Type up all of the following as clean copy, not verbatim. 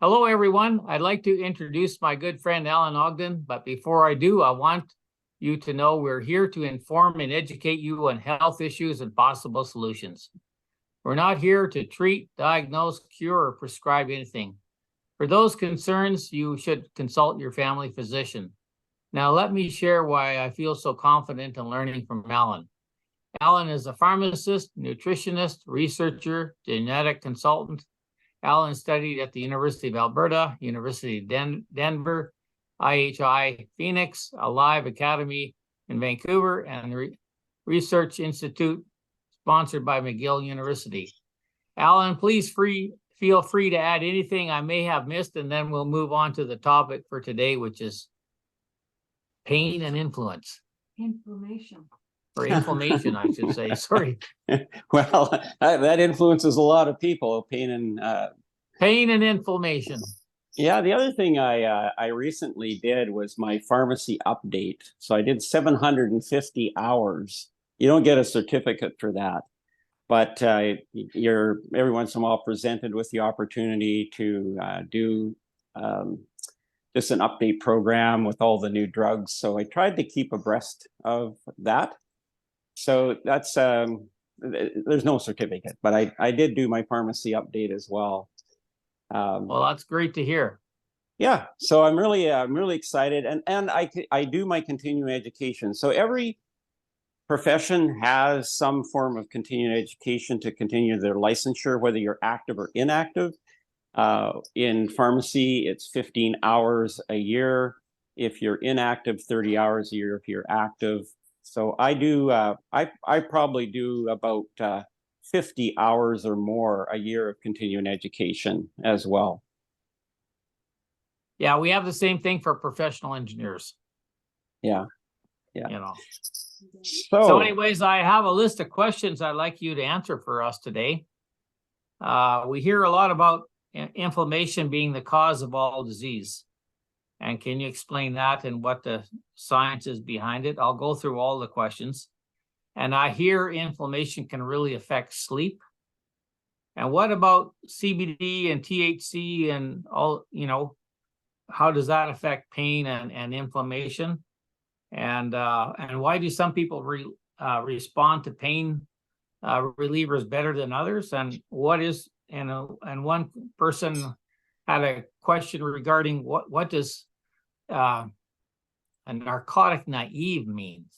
Hello, everyone. I'd like to introduce my good friend Alan Ogden, but before I do, I want you to know we're here to inform and educate you on health issues and possible solutions. We're not here to treat, diagnose, cure, or prescribe anything. For those concerns, you should consult your family physician. Now, let me share why I feel so confident in learning from Alan. Alan is a pharmacist, nutritionist, researcher, genetic consultant. Alan studied at the University of Alberta, University of Denver, IHI Phoenix, Alive Academy in Vancouver, and the Research Institute sponsored by McGill University. Alan, please feel free to add anything I may have missed, and then we'll move on to the topic for today, which is pain and influence. Inflammation. Or inflammation, I should say. Sorry. Well, that influences a lot of people, pain and inflammation. Yeah, the other thing I recently did was my pharmacy update. So I did 750 hours. You don't get a certificate for that, but you're every once in a while presented with the opportunity to do just an update program with all the new drugs. So I tried to keep abreast of that. So that's there's no certificate, but I did do my pharmacy update as well. Well, that's great to hear. Yeah, so I'm really excited, and I do my continuing education. So every profession has some form of continuing education to continue their licensure, whether you're active or inactive. In pharmacy, it's 15 hours a year. If you're inactive, 30 hours a year if you're active. So I do, I probably do about 50 hours or more a year of continuing education as well. Yeah, we have the same thing for professional engineers. Yeah. You know. So anyways, I have a list of questions I'd like you to answer for us today. We hear a lot about inflammation being the cause of all disease. And can you explain that and what the science is behind it? I'll go through all the questions. And I hear inflammation can really affect sleep. And what about CBD and THC and all, how does that affect pain and inflammation? And why do some people respond to pain relievers better than others? And what is, and one person had a question regarding what does a narcotic naive means.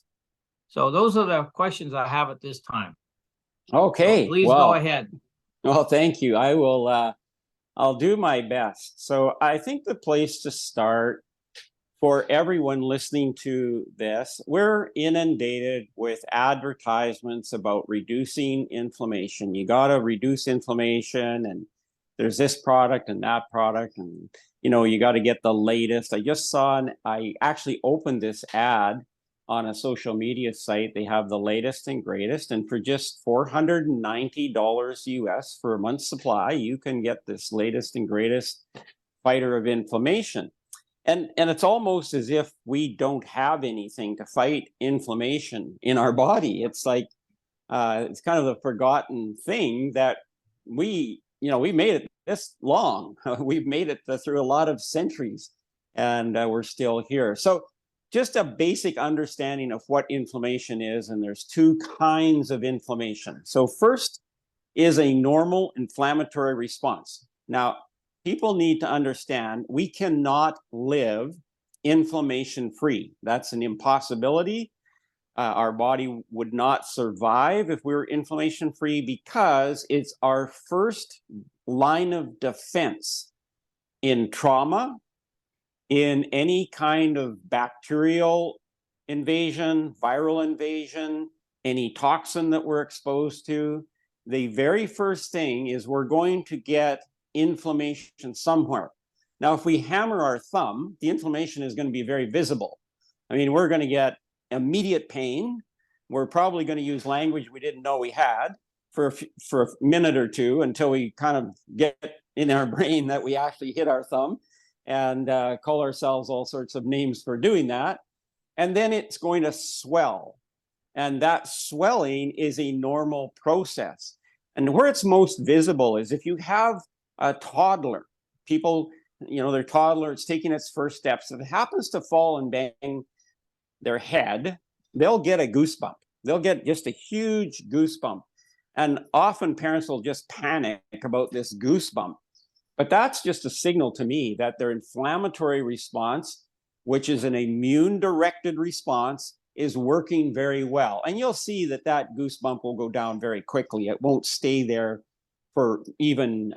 So those are the questions I have at this time. Okay. So please go ahead. Well, thank you. I will, I'll do my best. So I think the place to start for everyone listening to this, we're inundated with advertisements about reducing inflammation. You got to reduce inflammation, and there's this product and that product, and you got to get the latest. I just saw, I actually opened this ad on a social media site. They have the latest and greatest, and for just $490 US for a month's supply, you can get this latest and greatest fighter of inflammation. And it's almost as if we don't have anything to fight inflammation in our body. It's like it's kind of a forgotten thing that we made it this long. We've made it through a lot of centuries, and we're still here. So just a basic understanding of what inflammation is, and there's two kinds of inflammation. So first is a normal inflammatory response. Now, people need to understand we cannot live inflammation-free. That's an impossibility. Our body would not survive if we were inflammation-free because it's our first line of defense in trauma, in any kind of bacterial invasion, viral invasion, any toxin that we're exposed to. The very first thing is we're going to get inflammation somewhere. Now, if we hammer our thumb, the inflammation is going to be very visible. I mean, we're going to get immediate pain. We're probably going to use language we didn't know we had for a minute or two until we kind of get in our brain that we actually hit our thumb, and call ourselves all sorts of names for doing that. And then it's going to swell. And that swelling is a normal process. And where it's most visible is if you have a toddler people, their toddler, it's taking its first steps. If it happens to fall and bang their head, they'll get a goosebump. They'll get just a huge goosebump. And often parents will just panic about this goosebump. But that's just a signal to me that their inflammatory response, which is an immune-directed response, is working very well. And you'll see that that goosebump will go down very quickly. It won't stay there for even,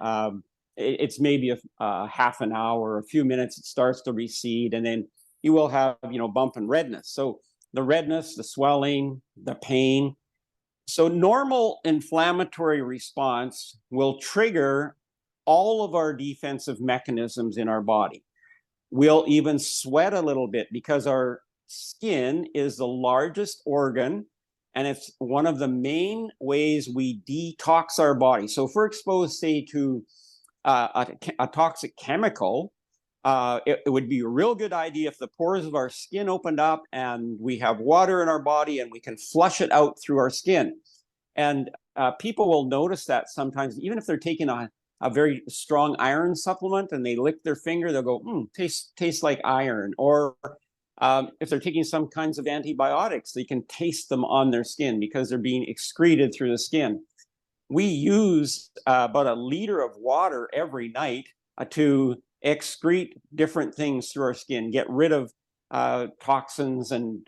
it's maybe a half an hour, a few minutes, it starts to recede, and then you will have, bump and redness. So the redness, the swelling, the pain. So normal inflammatory response will trigger all of our defensive mechanisms in our body. We'll even sweat a little bit because our skin is the largest organ, and it's one of the main ways we detox our body. So if we're exposed, say, to a toxic chemical, it would be a real good idea if the pores of our skin opened up and we have water in our body and we can flush it out through our skin. And people will notice that sometimes, even if they're taking a very strong iron supplement and they lick their finger, they'll go, tastes like iron. Or if they're taking some kinds of antibiotics, they can taste them on their skin because they're being excreted through the skin. We use about 1 liter of water every night to excrete different things through our skin, get rid of toxins and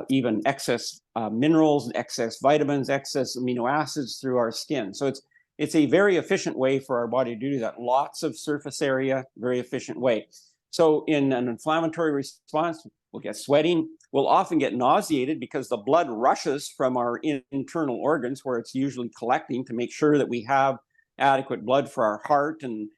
even excess minerals, excess vitamins, excess amino acids through our skin. So it's a very efficient way for our body to do that. Lots of surface area, very efficient way. So in an inflammatory response, we'll get sweating. We'll often get nauseated because the blood rushes from our internal organs where it's usually collecting to make sure that we have adequate blood for our heart and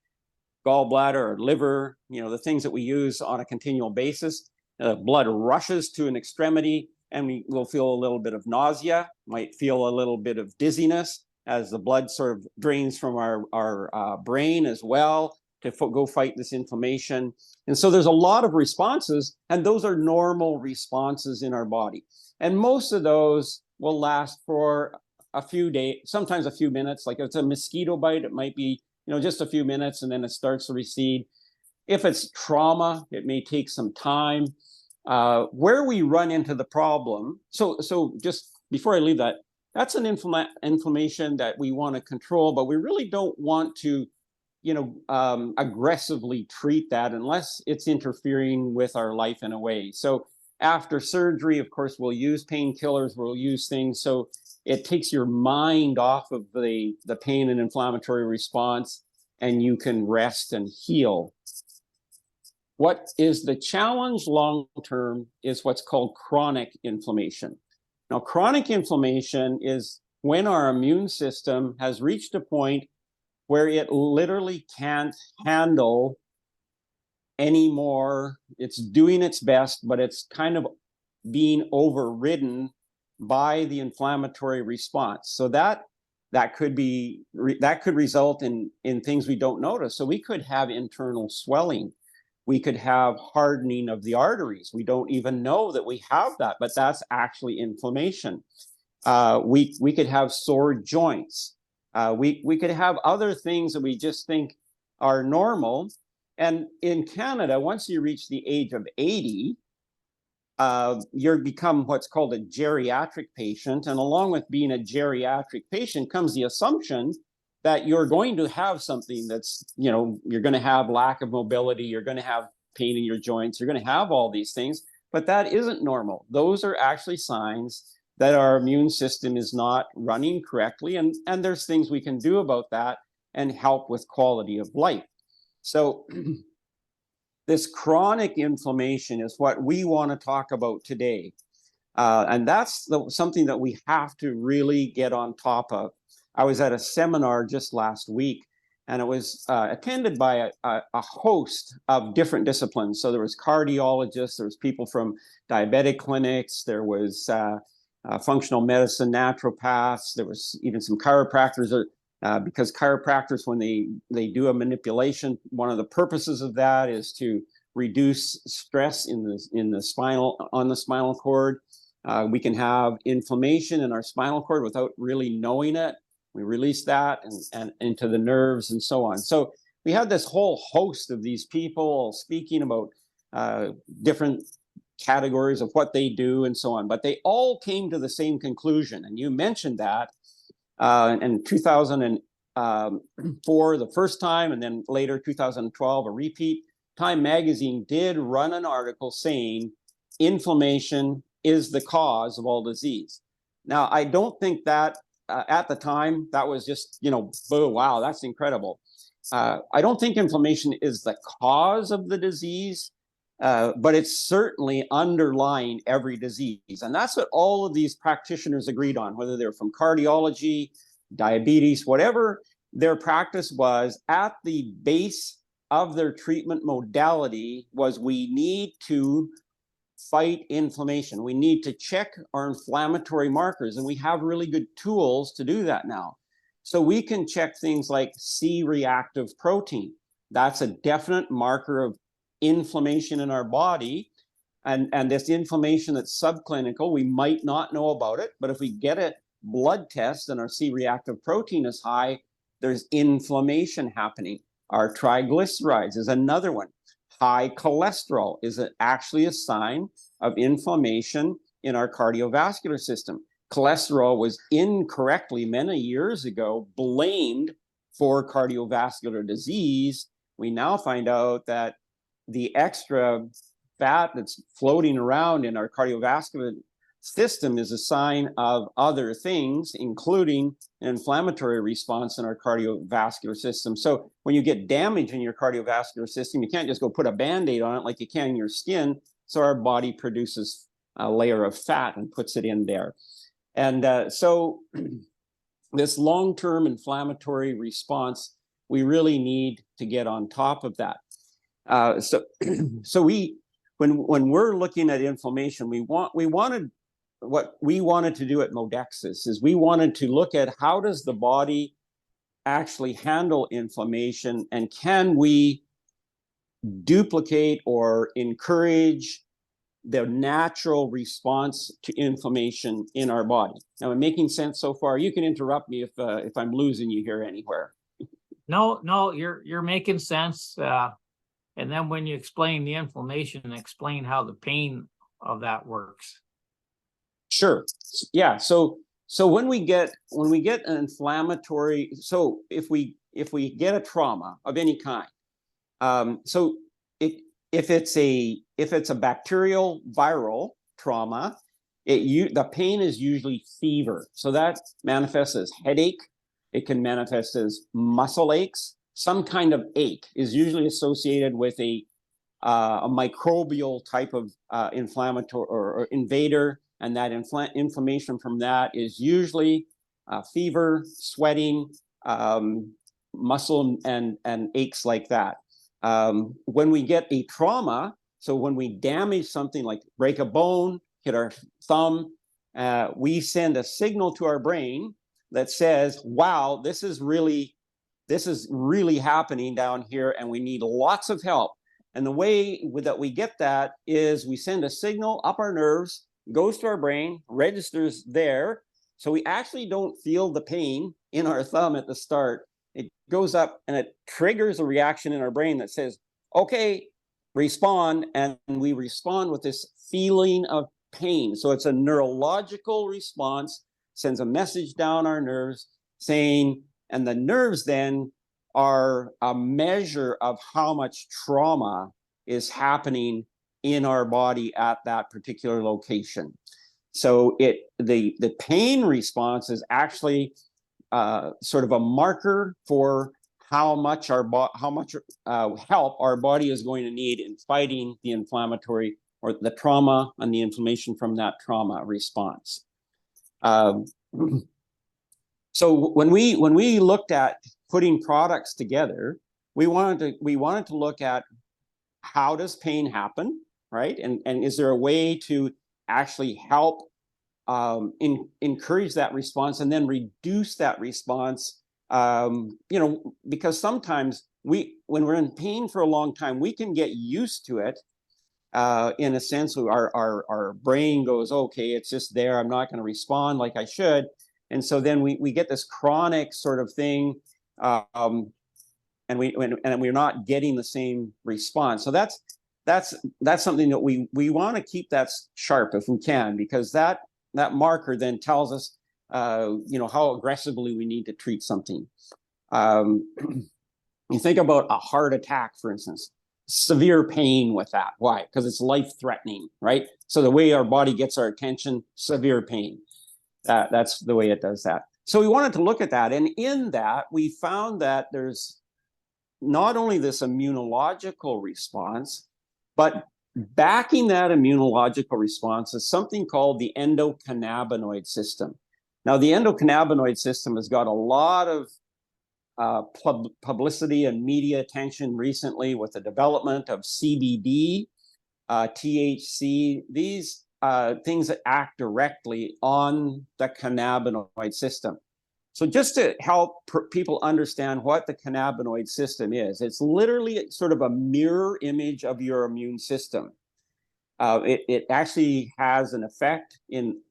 gallbladder or liver, the things that we use on a continual basis. Blood rushes to an extremity and we will feel a little bit of nausea, might feel a little bit of dizziness as the blood sort of drains from our brain as well to go fight this inflammation. And so there's a lot of responses, and those are normal responses in our body. And most of those will last for a few days, sometimes a few minutes. Like if it's a mosquito bite, it might be, just a few minutes and then it starts to recede. If it's trauma, it may take some time. Where we run into the problem, so just before I leave that, that's an inflammation that we want to control, but we really don't want to aggressively treat that unless it's interfering with our life in a way. So after surgery, of course, we'll use painkillers, we'll use things. So it takes your mind off of the pain and inflammatory response, and you can rest and heal. What is the challenge long-term is what's called chronic inflammation. Now, chronic inflammation is when our immune system has reached a point where it literally can't handle anymore. It's doing its best, but it's kind of being overridden by the inflammatory response. So that could result in things we don't notice. So we could have internal swelling. We could have hardening of the arteries. We don't even know that we have that, but that's actually inflammation. We could have sore joints. We could have other things that we just think are normal. And in Canada, once you reach the age of 80, you become what's called a geriatric patient. And along with being a geriatric patient comes the assumption that you're going to have something that's, you're going to have lack of mobility, you're going to have pain in your joints, you're going to have all these things, but that isn't normal. Those are actually signs that our immune system is not running correctly, and there's things we can do about that and help with quality of life. So this chronic inflammation is what we want to talk about today. And that's something that we have to really get on top of. I was at a seminar just last week, and it was attended by a host of different disciplines. So there was cardiologists, there was people from diabetic clinics, there was functional medicine, naturopaths, there was even some chiropractors, because chiropractors, when they do a manipulation, one of the purposes of that is to reduce stress on the spinal cord. We can have inflammation in our spinal cord without really knowing it. We release that and into the nerves and so on. So we had this whole host of these people speaking about different categories of what they do and so on, but they all came to the same conclusion. And you mentioned that in 2004 the first time, and then later 2012 a repeat. Time magazine did run an article saying inflammation is the cause of all disease. Now, I don't think that at the time that was just, oh, wow, that's incredible. I don't think inflammation is the cause of the disease, but it's certainly underlying every disease. And that's what all of these practitioners agreed on, whether they're from cardiology, diabetes, whatever their practice was. At the base of their treatment modality was, we need to fight inflammation. We need to check our inflammatory markers, and we have really good tools to do that now. So we can check things like C-reactive protein. That's a definite marker of inflammation in our body. And this inflammation that's subclinical, we might not know about it, but if we get a blood test and our C-reactive protein is high, there's inflammation happening. Our triglycerides is another one. High cholesterol is actually a sign of inflammation in our cardiovascular system. Cholesterol was incorrectly, many years ago, blamed for cardiovascular disease. We now find out that the extra fat that's floating around in our cardiovascular system is a sign of other things, including an inflammatory response in our cardiovascular system. So when you get damage in your cardiovascular system, you can't just go put a Band-Aid on it like you can in your skin. So our body produces a layer of fat and puts it in there. And so this long-term inflammatory response, we really need to get on top of that. So when we're looking at inflammation, what we wanted to do at Modexis is we wanted to look at how does the body actually handle inflammation, and can we duplicate or encourage the natural response to inflammation in our body. Now, am I making sense so far? You can interrupt me if I'm losing you here anywhere. No, you're making sense. And then when you explain the inflammation, explain how the pain of that works. Sure. Yeah. So when we get an inflammatory, so if we get a trauma of any kind, so if it's a bacterial viral trauma, the pain is usually fever. So that manifests as headache. It can manifest as muscle aches. Some kind of ache is usually associated with a microbial type of inflammatory or invader, and that inflammation from that is usually fever, sweating, muscle and aches like that. When we get a trauma, so when we damage something like break a bone, hit our thumb, we send a signal to our brain that says, wow, this is really happening down here, and we need lots of help. And the way that we get that is we send a signal up our nerves, goes to our brain, registers there. So we actually don't feel the pain in our thumb at the start. It goes up and it triggers a reaction in our brain that says, okay, respond. And we respond with this feeling of pain. So it's a neurological response, sends a message down our nerves saying, and the nerves then are a measure of how much trauma is happening in our body at that particular location. So the pain response is actually sort of a marker for how much help our body is going to need in fighting the inflammatory or the trauma and the inflammation from that trauma response. So when we looked at putting products together, we wanted to look at how does pain happen, right? And is there a way to actually help encourage that response and then reduce that response? Because sometimes when we're in pain for a long time, we can get used to it. In a sense, our brain goes, okay, it's just there. I'm not going to respond like I should. And so then we get this chronic sort of thing. and we're not getting the same response. So that's something that we want to keep that sharp if we can, because that marker then tells us how aggressively we need to treat something. You think about a heart attack, for instance, severe pain with that. Why? Because it's life-threatening, right? So the way our body gets our attention, severe pain. That's the way it does that. So we wanted to look at that. And in that, we found that there's not only this immunological response, but backing that immunological response is something called the endocannabinoid system. Now, the endocannabinoid system has got a lot of publicity and media attention recently with the development of CBD, THC, these things that act directly on the cannabinoid system. So just to help people understand what the cannabinoid system is, it's literally sort of a mirror image of your immune system. It actually has an effect in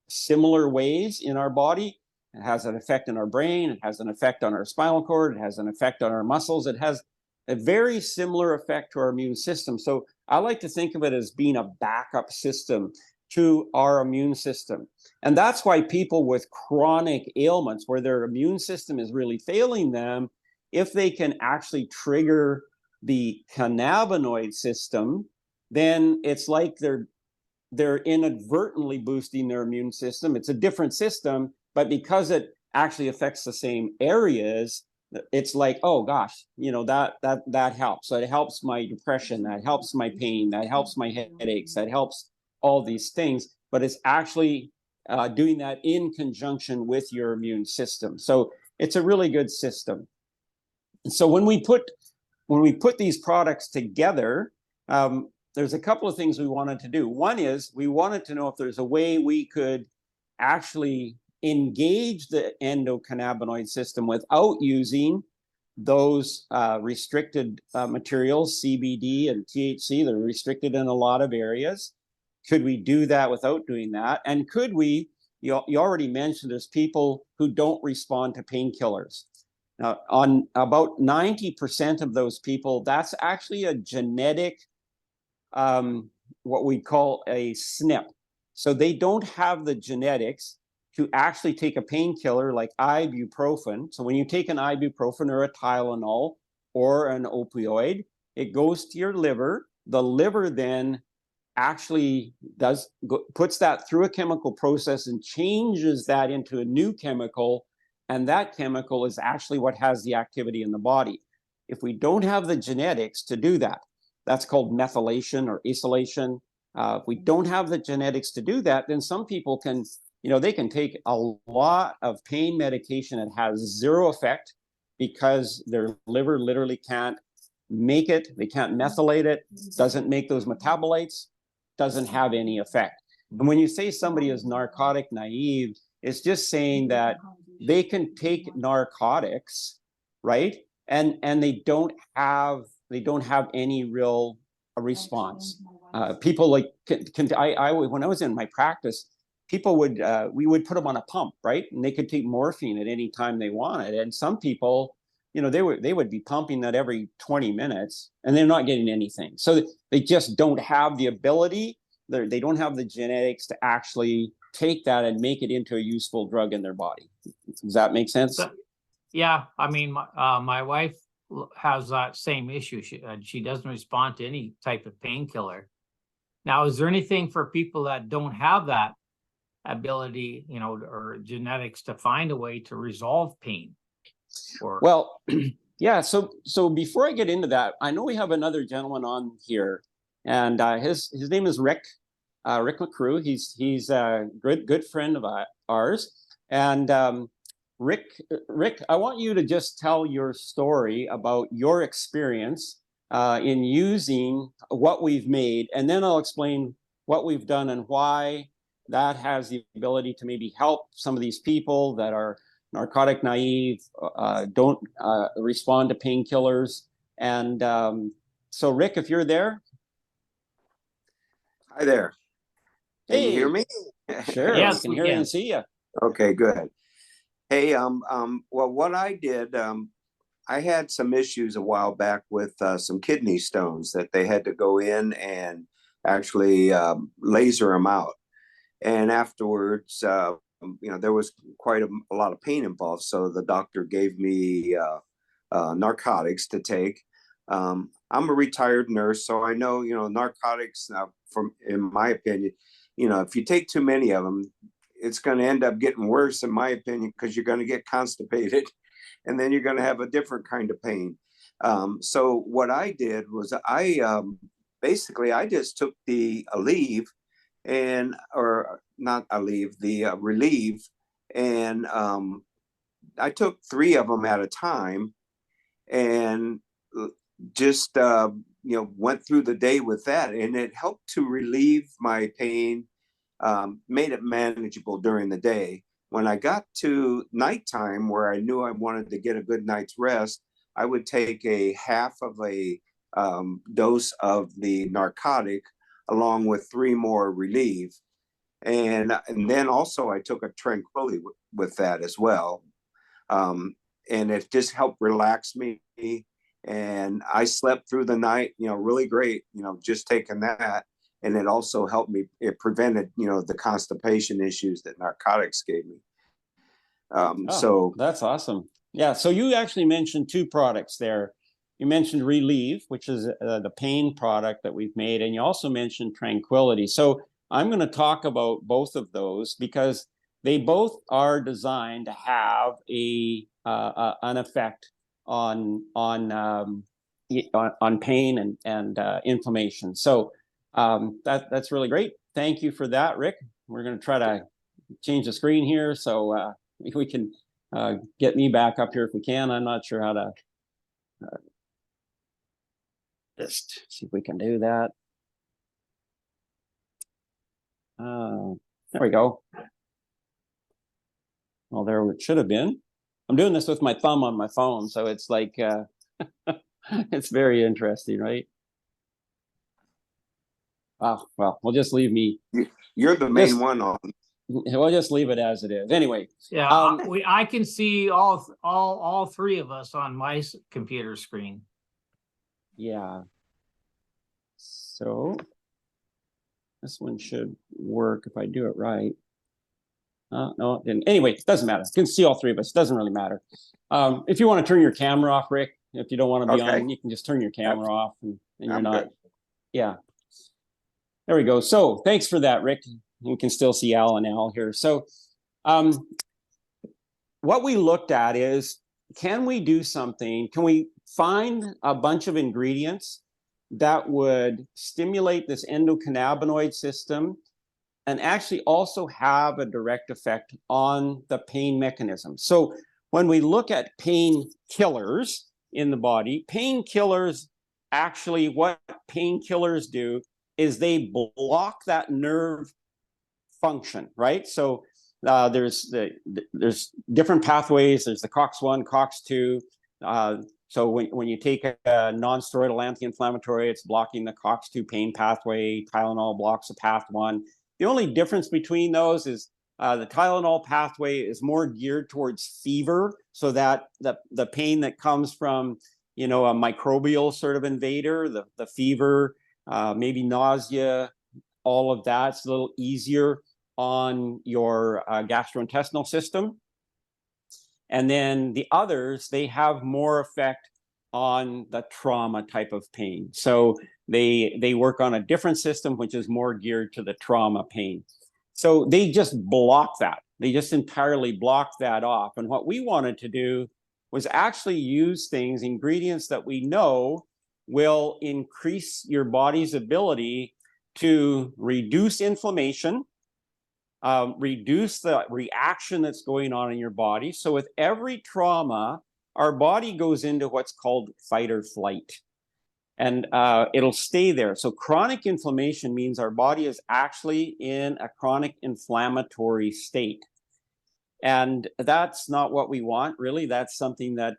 similar ways in our body. It has an effect in our brain. It has an effect on our spinal cord. It has an effect on our muscles. It has a very similar effect to our immune system. So I like to think of it as being a backup system to our immune system. And that's why people with chronic ailments where their immune system is really failing them, if they can actually trigger the cannabinoid system, then it's like they're inadvertently boosting their immune system. It's a different system, but because it actually affects the same areas, it's like, oh gosh, that helps. So it helps my depression, that helps my pain, that helps my headaches, that helps all these things, but it's actually doing that in conjunction with your immune system. So it's a really good system. And so when we put these products together, there's a couple of things we wanted to do. One is we wanted to know if there's a way we could actually engage the endocannabinoid system without using those restricted materials, CBD and THC. They're restricted in a lot of areas. Could we do that without doing that? And could we, you already mentioned there's people who don't respond to painkillers. Now, on about 90% of those people, that's actually a genetic, what we call a SNP. So they don't have the genetics to actually take a painkiller like ibuprofen. So when you take an ibuprofen or a Tylenol or an opioid, it goes to your liver. The liver then actually puts that through a chemical process and changes that into a new chemical. And that chemical is actually what has the activity in the body. If we don't have the genetics to do that, that's called methylation or acylation. If we don't have the genetics to do that, then some people can, they can take a lot of pain medication that has zero effect because their liver literally can't make it. They can't methylate it, doesn't make those metabolites, doesn't have any effect. And when you say somebody is narcotic naive, it's just saying that they can take narcotics, right? And they don't have any real response. People like when I was in my practice, people we would put them on a pump, right? And they could take morphine at any time they wanted. And some people, they would be pumping that every 20 minutes and they're not getting anything. So they just don't have the ability. They don't have the genetics to actually take that and make it into a useful drug in their body. Does that make sense? Yeah. I mean, my wife has that same issue. She doesn't respond to any type of painkiller. Now, is there anything for people that don't have that ability, or genetics to find a way to resolve pain? Well, yeah. So before I get into that, I know we have another gentleman on here, and his name is Rick McCrew. He's a good friend of ours, and Rick, I want you to just tell your story about your experience in using what we've made, and then I'll explain what we've done and why that has the ability to maybe help some of these people that are narcotic naive, don't respond to painkillers. And so, Rick, if you're there. Hi there. Can you hear me? Sure. Yes, we can hear you and see you. Okay, good. Hey, well, what I did, I had some issues a while back with some kidney stones that they had to go in and actually laser them out. And afterwards, there was quite a lot of pain involved. So the doctor gave me narcotics to take. I'm a retired nurse, so I know, narcotics, in my opinion, if you take too many of them, it's going to end up getting worse, in my opinion, because you're going to get constipated and then you're going to have a different kind of pain. So what I did was basically I just took the Aleve or not Aleve, the Relieve, and I took 3 of them at a time and just went through the day with that, and it helped to relieve my pain, made it manageable during the day. When I got to nighttime, where I knew I wanted to get a good night's rest, I would take a half of a dose of the narcotic along with 3 more Relieve, and then also I took a Tranquility with that as well, and it just helped relax me. And I slept through the night, really great, just taking that. And it also helped me, it prevented, the constipation issues that narcotics gave me. So that's awesome. Yeah. So you actually mentioned 2 products there. You mentioned Relieve, which is the pain product that we've made. And you also mentioned Tranquility. So I'm going to talk about both of those because they both are designed to have an effect on pain and inflammation. So that's really great. Thank you for that, Rick. We're going to try to change the screen here so we can get me back up here if we can. I'm not sure how to just see if we can do that. There we go. Well, there it should have been. I'm doing this with my thumb on my phone, so it's like it's very interesting, right? Oh, well, we'll just leave me. You're the main one on. We'll just leave it as it is. Anyway. Yeah, I can see all 3 of us on my computer screen. Yeah. So this one should work if I do it right. No, it didn't. Anyway, it doesn't matter. You can see all 3 of us. It doesn't really matter. If you want to turn your camera off, Rick, if you don't want to be on, you can just turn your camera off and you're not. Good. Yeah. There we go. So thanks for that, Rick. You can still see Al and Al here. So what we looked at is, can we do something? Can we find a bunch of ingredients that would stimulate this endocannabinoid system and actually also have a direct effect on the pain mechanism? So when we look at painkillers in the body, painkillers, actually what painkillers do is they block that nerve function, right? So there's different pathways. There's the COX-1, COX-2. So when you take a non-steroidal anti-inflammatory, it's blocking the COX-2 pain pathway. Tylenol blocks the PATH-1. The only difference between those is the Tylenol pathway is more geared towards fever, so that the pain that comes from, a microbial sort of invader, the fever, maybe nausea, all of that's a little easier on your gastrointestinal system. And then the others, they have more effect on the trauma type of pain. So they work on a different system, which is more geared to the trauma pain. So they just block that. They just entirely block that off. And what we wanted to do was actually use ingredients that we know will increase your body's ability to reduce inflammation, reduce the reaction that's going on in your body. So with every trauma, our body goes into what's called fight or flight, and it'll stay there. So chronic inflammation means our body is actually in a chronic inflammatory state. And that's not what we want, really. That's something that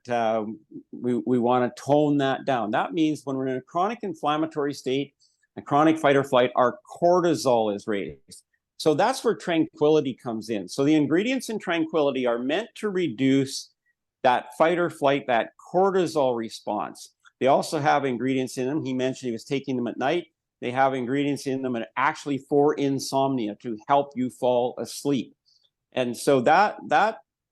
we want to tone that down. That means when we're in a chronic inflammatory state, a chronic fight or flight, our cortisol is raised. So that's where Tranquility comes in. So the ingredients in Tranquility are meant to reduce that fight or flight, that cortisol response. They also have ingredients in them. He mentioned he was taking them at night. They have ingredients in them actually for insomnia to help you fall asleep. And so that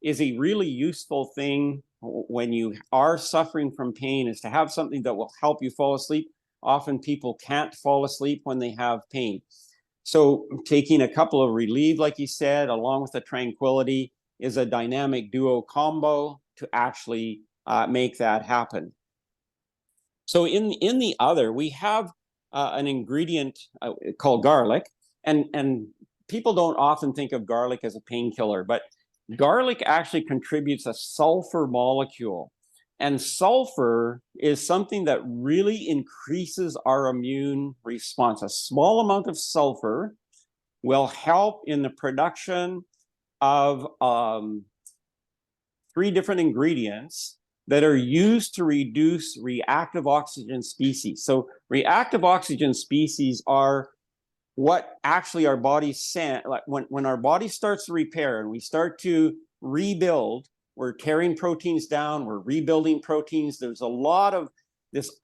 is a really useful thing when you are suffering from pain, is to have something that will help you fall asleep. Often people can't fall asleep when they have pain. So taking a couple of Relieve, like you said, along with the Tranquility, is a dynamic duo combo to actually make that happen. So in the other, we have an ingredient called garlic, and people don't often think of garlic as a painkiller, but garlic actually contributes a sulfur molecule. And sulfur is something that really increases our immune response. A small amount of sulfur will help in the production of 3 different ingredients that are used to reduce reactive oxygen species. So reactive oxygen species are what actually our body send, like when our body starts to repair and we start to rebuild, we're tearing proteins down, we're rebuilding proteins. There's a lot of this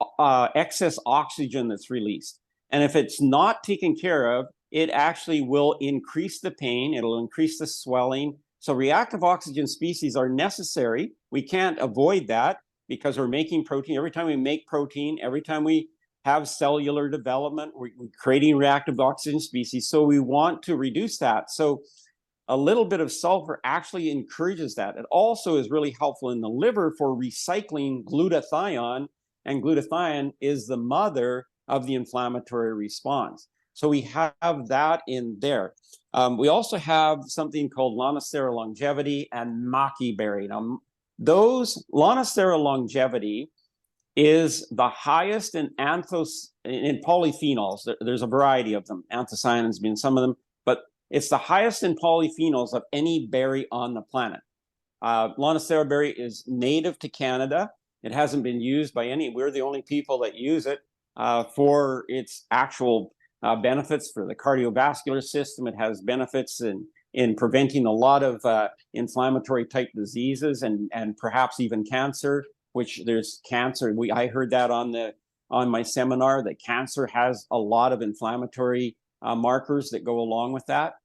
excess oxygen that's released. And if it's not taken care of, it actually will increase the pain, it'll increase the swelling. So reactive oxygen species are necessary. We can't avoid that because we're making protein. Every time we make protein, every time we have cellular development, we're creating reactive oxygen species. So we want to reduce that. So a little bit of sulfur actually encourages that. It also is really helpful in the liver for recycling glutathione, and glutathione is the mother of the inflammatory response. So we have that in there. We also have something called Lonicera longevity and maki berry. Now, those Lonicera longevity is the highest in polyphenols. There's a variety of them, anthocyanins being some of them, but it's the highest in polyphenols of any berry on the planet. Lonicera berry is native to Canada. It hasn't been used by any. We're the only people that use it for its actual benefits for the cardiovascular system. It has benefits in preventing a lot of inflammatory type diseases and perhaps even cancer, which there's cancer. I heard that on my seminar, that cancer has a lot of inflammatory markers that go along with that.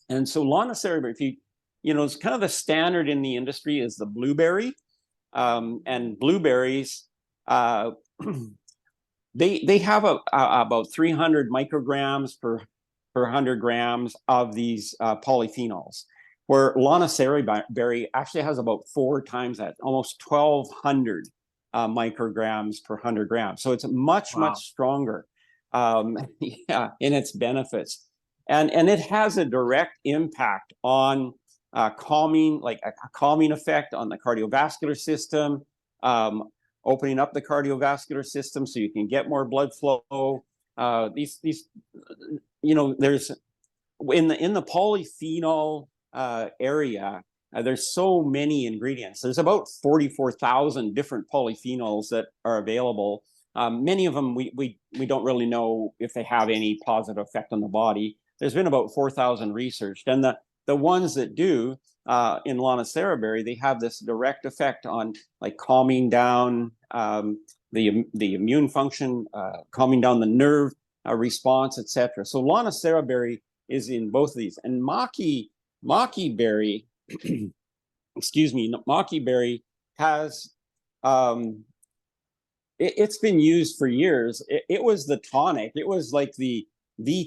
And so Lonicera berry, if it's kind of the standard in the industry is the blueberry, and blueberries, they have about 300 micrograms per 100 grams of these polyphenols, where Lonicera berry actually has about 4 times that, almost 1,200 micrograms per 100 grams. So it's much stronger in its benefits. And it has a direct impact on calming, like a calming effect on the cardiovascular system, opening up the cardiovascular system so you can get more blood flow. There's in the polyphenol area, there's so many ingredients. There's about 44,000 different polyphenols that are available. Many of them we don't really know if they have any positive effect on the body. There's been about 4,000 researched, and the ones that do in Lonicera berry, they have this direct effect on like calming down the immune function, calming down the nerve response, etc. So Lonicera berry is in both of these, and maki berry, excuse me, maki berry has it's been used for years. It was the tonic. It was like the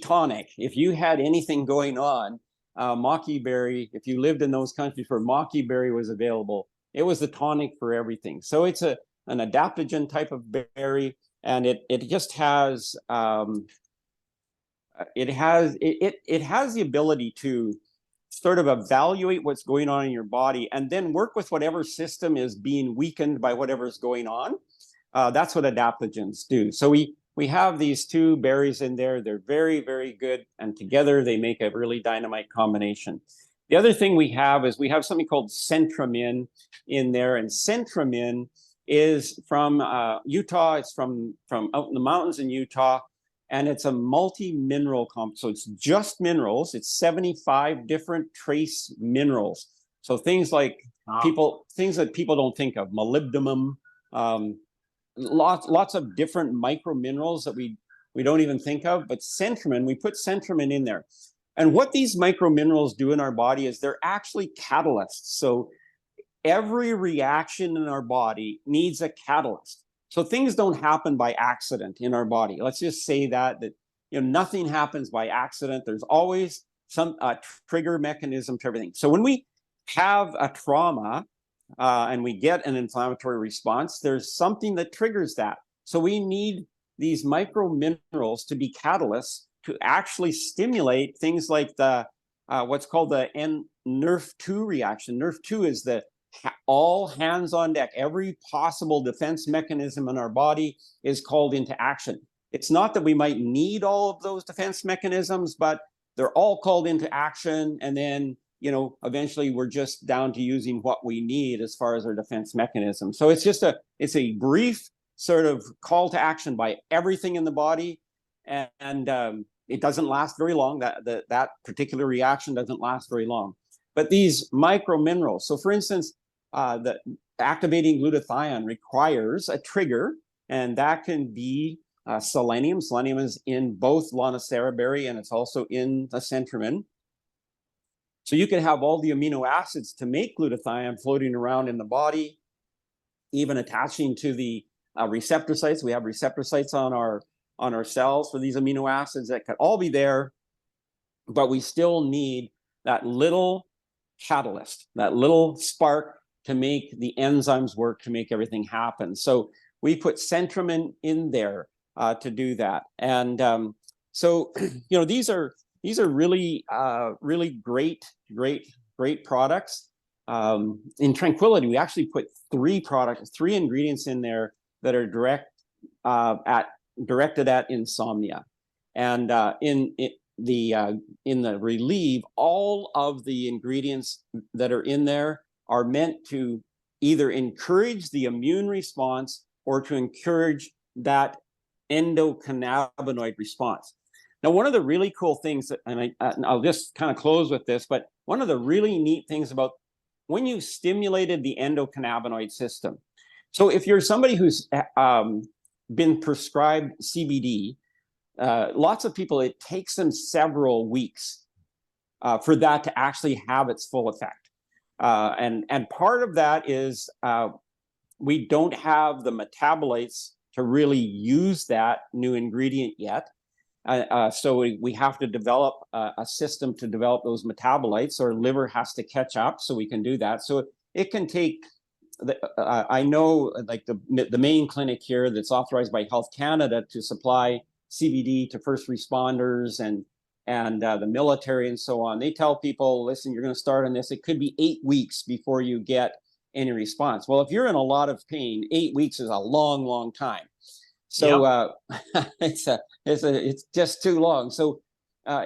tonic. If you had anything going on, maki berry, if you lived in those countries where maki berry was available, it was the tonic for everything. So it's an adaptogen type of berry, and it just has it has the ability to sort of evaluate what's going on in your body and then work with whatever system is being weakened by whatever's going on. That's what adaptogens do. So we have these 2 berries in there. They're very, very good. And together they make a really dynamite combination. The other thing we have is we have something called centramin in there. And centramin is from Utah. It's from out in the mountains in Utah. And it's a multi-mineral compound. So it's just minerals. It's 75 different trace minerals. So things like things that people don't think of, molybdenum, lots of different micro minerals that we don't even think of. But centramin, we put centramin in there. And what these micro minerals do in our body is they're actually catalysts. So every reaction in our body needs a catalyst. So things don't happen by accident in our body. Let's just say that nothing happens by accident. There's always some trigger mechanism to everything. So when we have a trauma and we get an inflammatory response, there's something that triggers that. So we need these micro minerals to be catalysts to actually stimulate things like the what's called the NRF2 reaction. NRF2 is the all hands on deck. Every possible defense mechanism in our body is called into action. It's not that we might need all of those defense mechanisms, but they're all called into action. And then, eventually we're just down to using what we need as far as our defense mechanism. So it's a brief sort of call to action by everything in the body. And it doesn't last very long. That particular reaction doesn't last very long. But these micro minerals, so for instance, the activating glutathione requires a trigger, and that can be selenium. Selenium is in both Lonicera berry and it's also in the centramin. So you can have all the amino acids to make glutathione floating around in the body, even attaching to the receptor sites. We have receptor sites on our cells for these amino acids that could all be there, but we still need that little catalyst, that little spark to make the enzymes work, to make everything happen. So we put centramin in there to do that. And so these are really really great products. In Tranquility, we actually put three ingredients in there that are directed at insomnia. And in the Relieve, all of the ingredients that are in there are meant to either encourage the immune response or to encourage that endocannabinoid response. Now, one of the really cool things, and I'll just kind of close with this, but one of the really neat things about when you stimulated the endocannabinoid system. So if you're somebody who's been prescribed CBD, lots of people, it takes them several weeks for that to actually have its full effect. And part of that is we don't have the metabolites to really use that new ingredient yet. So we have to develop a system to develop those metabolites. Our liver has to catch up so we can do that. So it can take, I know like the main clinic here that's authorized by Health Canada to supply CBD to first responders and the military and so on. They tell people, listen, you're going to start on this. It could be 8 weeks before you get any response. Well, if you're in a lot of pain, 8 weeks is a long, long time. So yep. It's just too long. So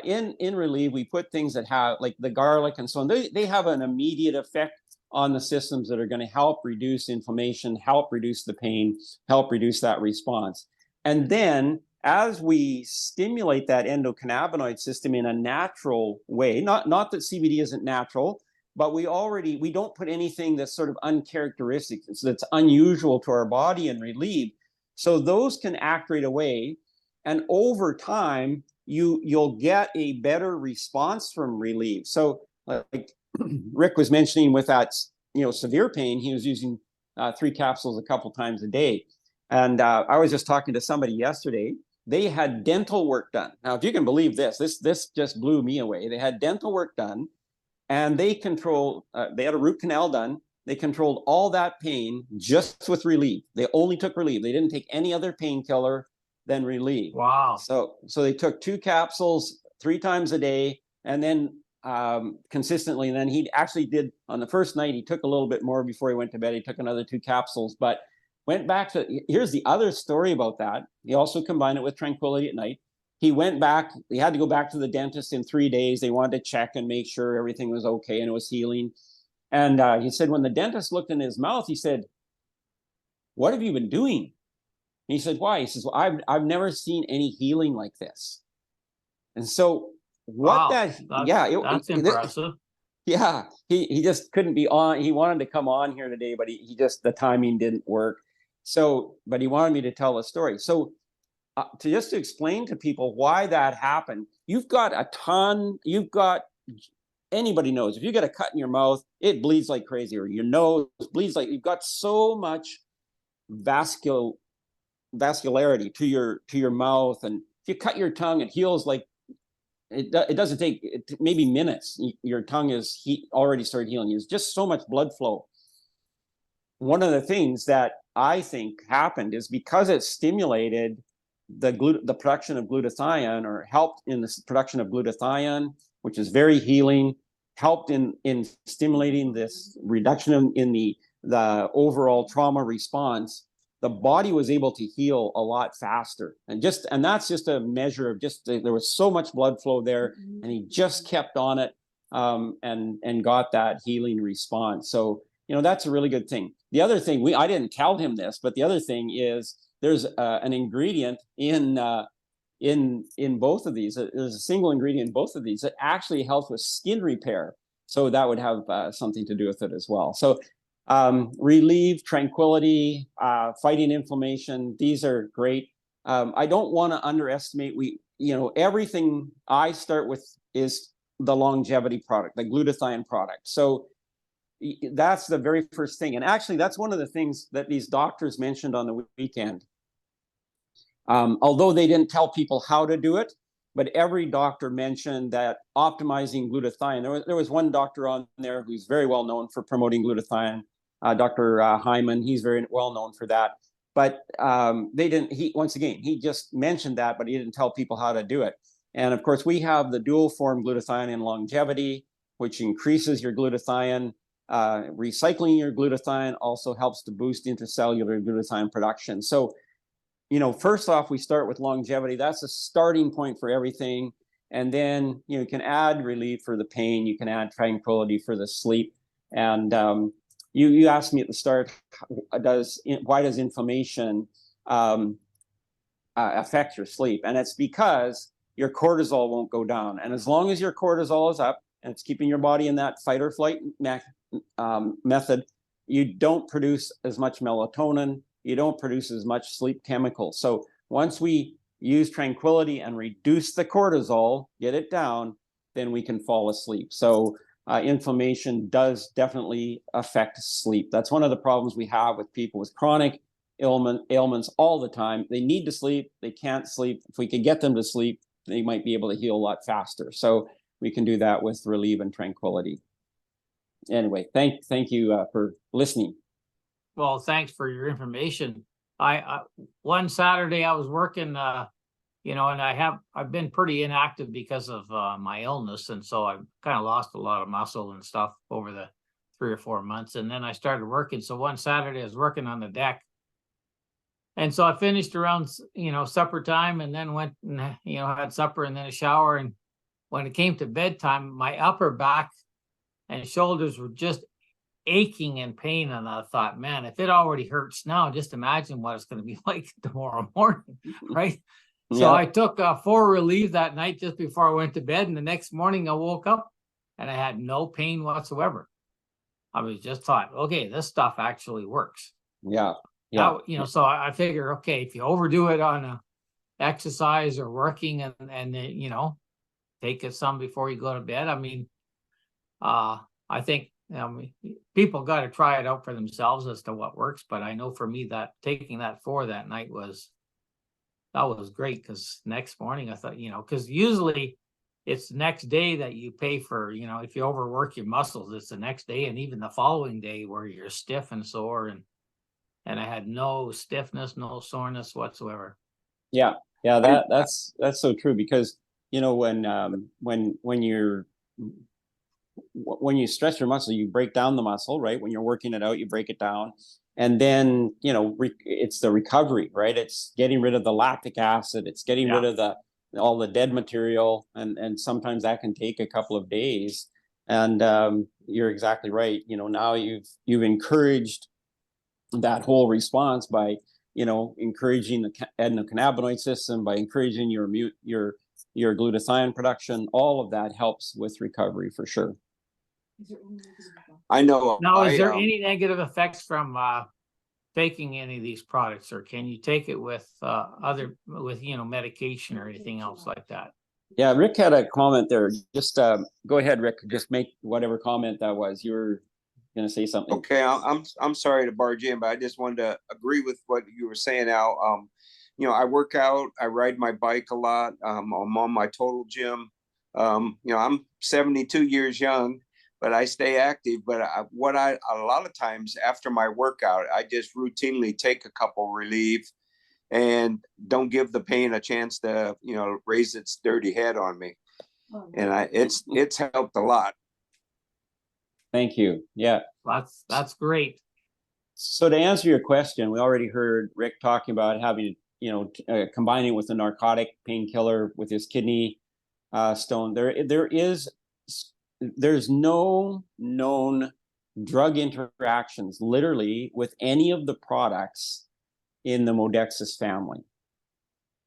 in Relieve, we put things that have like the garlic and so on. They have an immediate effect on the systems that are going to help reduce inflammation, help reduce the pain, help reduce that response. And then as we stimulate that endocannabinoid system in a natural way, not that CBD isn't natural, but we don't put anything that's sort of uncharacteristic, that's unusual to our body in Relieve. So those can act right away. And over time, you'll get a better response from Relieve. So like Rick was mentioning with that, severe pain, he was using 3 capsules a couple times a day. And I was just talking to somebody yesterday. They had dental work done. Now, if you can believe this just blew me away. They had dental work done, and they had a root canal done. They controlled all that pain just with Relieve. They only took Relieve. They didn't take any other painkiller than Relieve. Wow. So they took 2 capsules 3 times a day, and then consistently. And then he actually did, on the first night, he took a little bit more before he went to bed. He took another 2 capsules, but went back to, here's the other story about that. He also combined it with Tranquility at night. He went back, he had to go back to the dentist in 3 days. They wanted to check and make sure everything was okay and it was healing. And he said, when the dentist looked in his mouth, he said, "What have you been doing?" And he said, "Why?" He says, "Well, I've never seen any healing like this." And so that's impressive. Yeah, he just couldn't be on. He wanted to come on here today, but he just, the timing didn't work. So, but he wanted me to tell a story. So to just to explain to people why that happened, you've got anybody knows if you get a cut in your mouth, it bleeds like crazy, or your nose bleeds like, you've got so much vascularity to your mouth, and if you cut your tongue, it heals like it doesn't take maybe minutes. Your tongue is already started healing. There's just so much blood flow. One of the things that I think happened is because it stimulated the production of glutathione, or helped in the production of glutathione, which is very healing, helped in stimulating this reduction in the overall trauma response. The body was able to heal a lot faster, and that's just a measure of just there was so much blood flow there, and he just kept on it, and got that healing response. So that's a really good thing. The other thing, I didn't tell him this, but the other thing is there's an ingredient in both of these. There's a single ingredient in both of these that actually helps with skin repair. So that would have something to do with it as well. So relieve, tranquility, fighting inflammation. These are great. I don't want to underestimate. Everything I start with is the longevity product, the glutathione product. So that's the very first thing. And actually, that's one of the things that these doctors mentioned on the weekend. Although they didn't tell people how to do it, but every doctor mentioned that optimizing glutathione. There was one doctor on there who's very well known for promoting glutathione, Dr. Hyman. He's very well known for that. But they didn't. He just mentioned that, but he didn't tell people how to do it. And of course, we have the dual form glutathione in longevity, which increases your glutathione. Recycling your glutathione also helps to boost intracellular glutathione production. So, first off, we start with longevity. That's a starting point for everything. And then, you can add relief for the pain. You can add tranquility for the sleep. And you asked me at the start, why does inflammation affect your sleep? And it's because your cortisol won't go down. And as long as your cortisol is up and it's keeping your body in that fight or flight method, you don't produce as much melatonin, you don't produce as much sleep chemicals. So once we use tranquility and reduce the cortisol, get it down, then we can fall asleep. So inflammation does definitely affect sleep. That's one of the problems we have with people with chronic ailments all the time. They need to sleep, they can't sleep. If we could get them to sleep, they might be able to heal a lot faster. So we can do that with relief and tranquility. Anyway, thank you for listening. Well, thanks for your information. I one Saturday I was working, and I've been pretty inactive because of my illness, and so I've kind of lost a lot of muscle and stuff over the 3 or 4 months. And then I started working. So one Saturday I was working on the deck, and so I finished around supper time, and then went and had supper and then a shower. And when it came to bedtime, my upper back and shoulders were just aching in pain. And I thought, man, if it already hurts now, just imagine what it's going to be like tomorrow morning, right? Yeah. So I took 4 Relief that night just before I went to bed. And the next morning I woke up and I had no pain whatsoever. I was just thought, okay, this stuff actually works. Yeah. Now, so I figure, okay, if you overdo it on exercise or working and take it some before you go to bed. I mean, I think people got to try it out for themselves as to what works. But I know for me that taking that 4 that night was great, because next morning I thought, because usually it's the next day that you pay for, if you overwork your muscles, it's the next day and even the following day where you're stiff and sore. And I had no stiffness, no soreness whatsoever. Yeah, that's so true, because when you stress your muscle, you break down the muscle, right? When you're working it out, you break it down. And then, it's the recovery, right? It's getting rid of the lactic acid. It's getting rid of all the dead material. And sometimes that can take a couple of days. And you're exactly right. Now you've encouraged that whole response by, encouraging the endocannabinoid system, by encouraging your glutathione production. All of that helps with recovery for sure. I know. Now, is there any negative effects from taking any of these products, or can you take it with medication or anything else like that? Yeah, Rick had a comment there. Just go ahead, Rick. Just make whatever comment that was. You were going to say something. Okay, I'm sorry to barge in, but I just wanted to agree with what you were saying, Al. I work out, I ride my bike a lot. I'm on my total gym. I'm 72 years young, but I stay active. But a lot of times after my workout, I just routinely take a couple relief and don't give the pain a chance to, raise its dirty head on me. And it's helped a lot. Thank you. Yeah. That's great. So to answer your question, we already heard Rick talking about having, combining with a narcotic painkiller with his kidney stone. There's no known drug interactions literally with any of the products in the Modexus family.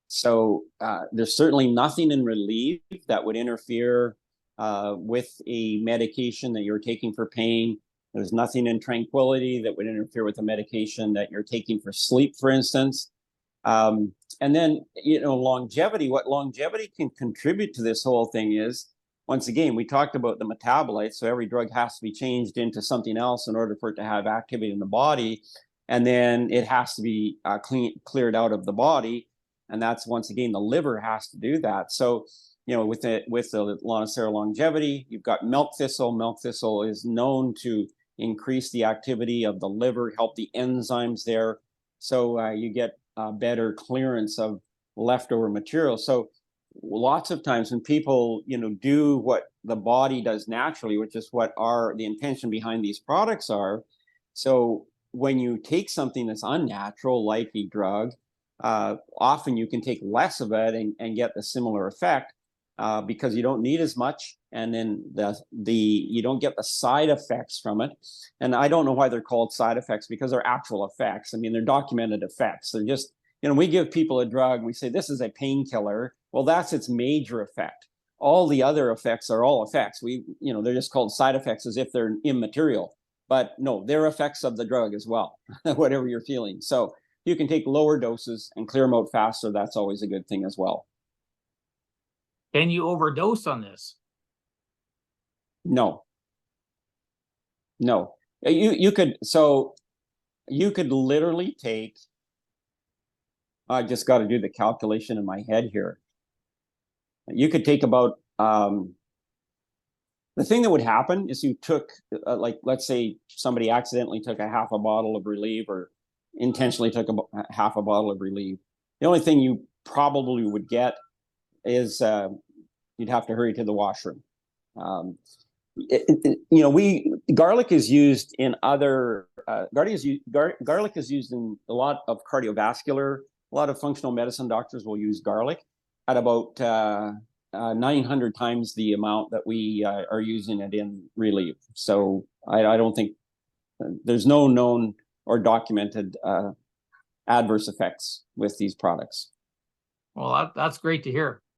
So there's certainly nothing in relief that would interfere with a medication that you're taking for pain. There's nothing in tranquility that would interfere with a medication that you're taking for sleep, for instance. And then, longevity, what longevity can contribute to this whole thing is, once again, we talked about the metabolites. So every drug has to be changed into something else in order for it to have activity in the body. And then it has to be cleared out of the body. And that's, once again, the liver has to do that. So, with the Lonicera longevity, you've got milk thistle. Milk thistle is known to increase the activity of the liver, help the enzymes there. So you get better clearance of leftover material. So lots of times when people, do what the body does naturally, which is what the intention behind these products are. So when you take something that's unnatural, like a drug, often you can take less of it and get the similar effect because you don't need as much, and then you don't get the side effects from it. And I don't know why they're called side effects, because they're actual effects. I mean, they're documented effects. They're just, we give people a drug, we say this is a painkiller. Well, that's its major effect. All the other effects are all effects. They're just called side effects as if they're immaterial. But no, they're effects of the drug as well, whatever you're feeling. So you can take lower doses and clear them out faster. That's always a good thing as well. Can you overdose on this? No. You could literally take, I just got to do the calculation in my head here. You could take about, the thing that would happen is you took, let's say somebody accidentally took a half a bottle of Relieve, or intentionally took half a bottle of Relieve. The only thing you probably would get is you'd have to hurry to the washroom. Garlic is used in other, garlic is used in a lot of cardiovascular, a lot of functional medicine doctors will use garlic at about 900 times the amount that we are using it in Relieve. So I don't think there's no known or documented adverse effects with these products. Well, that's great to hear.